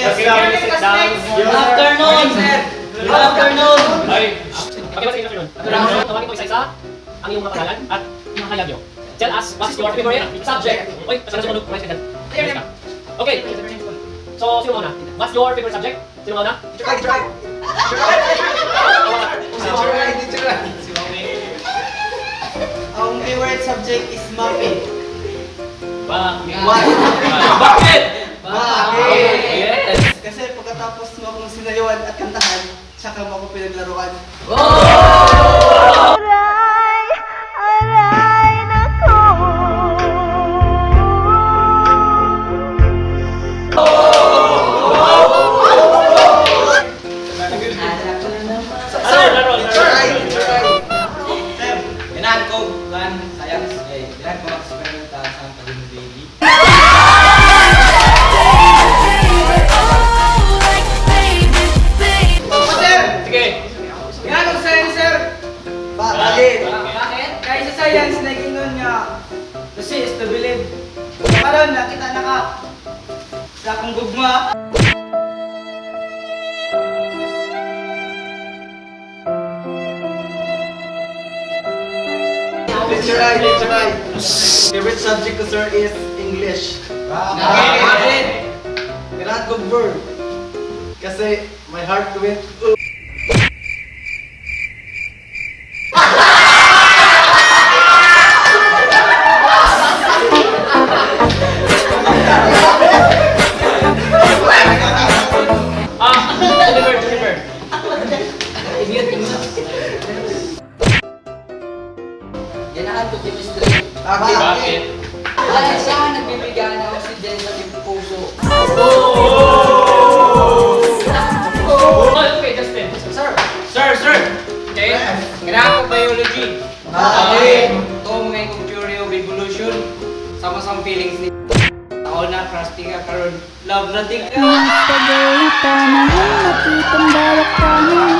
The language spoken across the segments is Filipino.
Afternoon! Afternoon! Ay! Okay ba sa afternoon? Afternoon, tawagin ko isa-isa ang iyong mga pangalan at mga hayag nyo. Tell us what is your favorite subject. Uy, saan sumunod? Okay. So, sino mauna? What's your favorite subject? Sino mauna? Ang favorite subject is mapping. Bakit? Yes! Kasi pagkatapos mo akong sinayawan at kantahan, tsaka mo ako pinaglaruan. Aray, nako. Ganahan ko, science, ganahan ko mag-experimenta sa pagiging baby. Sige. Ganahan ko science, sir! Bakit? Kaya sa science, nag-inon nga, to see is to believe. Karon, nakita na ka sa akong gugma. Let's try. Favorite subject ko, sir, is English. Bakit? Kailangan kong verb. Kasi my heart went Deliver. Ganahan ko chemistry. Bakit? Dahil siya ang nagbibigay ng oxygen sa aking puso. Okay, Justin. Sir. Okay. Ganahan ko biology. Bakit? Itong may theory of evolution. Sama-sama feelings ni taon na, crusty ka karon. Love na ting ka. Pagalitan ang nakitang bawat kanin.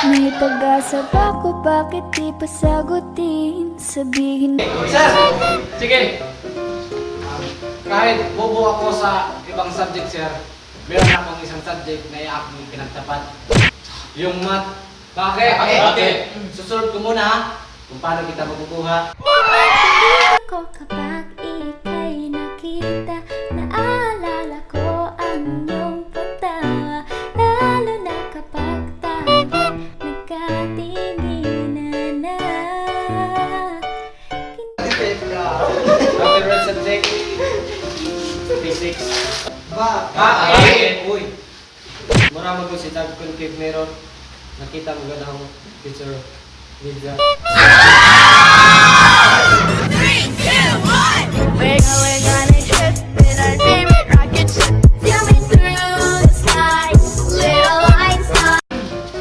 May pag-asa ba ko, bakit di pa sagutin? Sabihin Sir! Sige. Kahit bobo ako sa ibang subject, sir, meron akong isang subject na aking pinagtapat. Yung math. Bakit? Susunod ko muna ha, kung paano kita makukuha. ko kapag ika'y nakita. Naalala ko ang iyong pagtawa. Lalo na kapag tayo nagkatinginan na. Ang favorite subject, physics. Bakit? Uy, mura mo si Tag Concave meron. Nakita mo ganda ako, teacher. Nidra. We're going on a trip in our favorite rocket ship. Zooming through the sky, little lights on.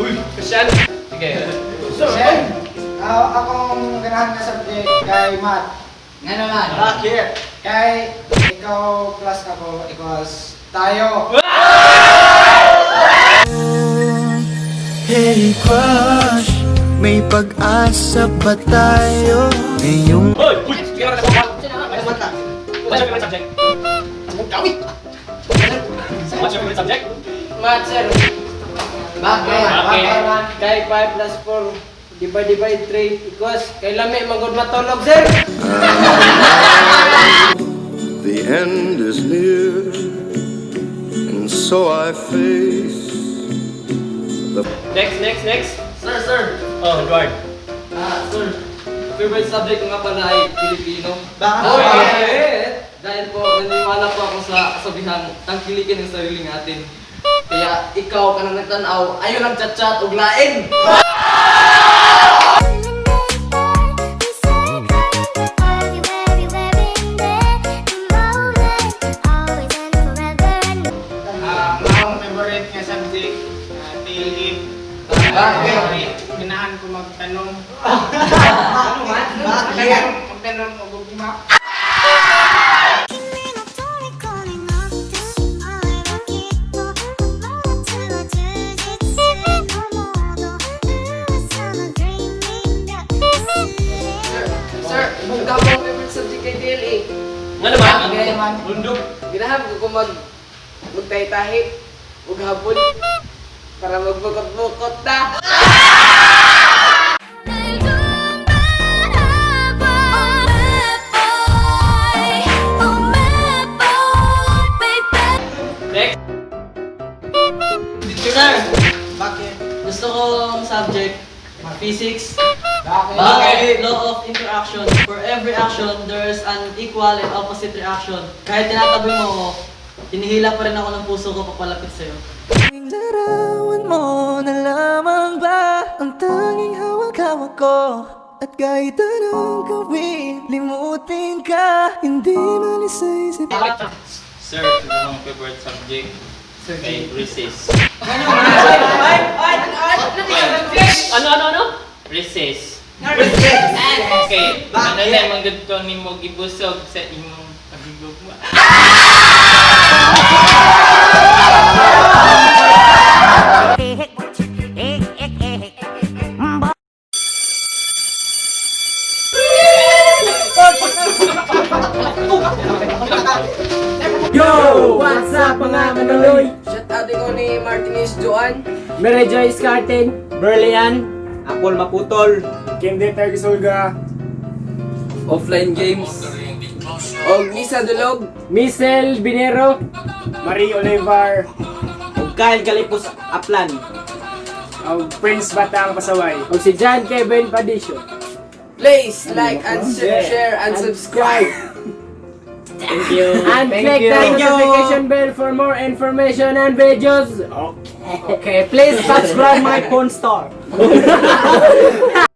Uy, Christian. Sige. Sir! Akong ganahan na subject kay math. Nga naman. Bakit? Kay ikaw plus ako equals tayo. Hey crush, may pag-asa ba tayo ngayong Uy! Sige na sa What's your favorite subject? What's your favorite subject? Math, sir. Bakit? Kay 5 plus 4 divide 3 equals kay lami magod matulog, sir. The end is near, and so I face the Next. Sir! Oh, Edward. Sir, favorite subject ko nga pala ay Pilipino. Bakit? Dahil po, naniwala po ako sa kasabihan, tangkilikin ang sarili natin. Kaya ikaw ka na nagtanaw, ayaw nagchat-chat o lain! Ang favorite nga subject, PLM. Bakit? Ganahan ko magtanong. Bakit? Magtanong o gugma. Sir, magdamo ang favorite subject kay DLA. Nga naman? Okay. Bundok. Ginahan ko kung magtahi-tahi, ug hapon, para magbukot-bukot na. Next. Sir, bakit? Gusto kong subject, physics. Bakit? Law of interaction. For every action, there's an equal and opposite reaction. Kahit tinatabi mo ako, hinihila pa rin ako ng puso ko papalapit sa'yo. Larawan mo na lamang ba ang tanging hawak-hawak ko? At kahit anong gawin, limutin ka, hindi malis sa isip. Sir, ito ang favorite subject kay recess. Ano? Recess. Okay, ano na yung mga ganito ni mo gibusog sa imong pagigugma? Yo! What's up mga manuloy? Shout out ko ni Martinez Joan. Mary Joyce Carten, Berlian, Apol Maputol. Kende Targisulga, Offline Games. Og Lisa Dulog. Michelle Binero, Marie Olivar, Ug Kyle Galipos Aplan. og Prince Batang Pasaway, og si John Kevin Padisio. Please like and share and subscribe. Thank you. And click the notification bell for more information and videos. Okay. Okay, please subscribe my porn star.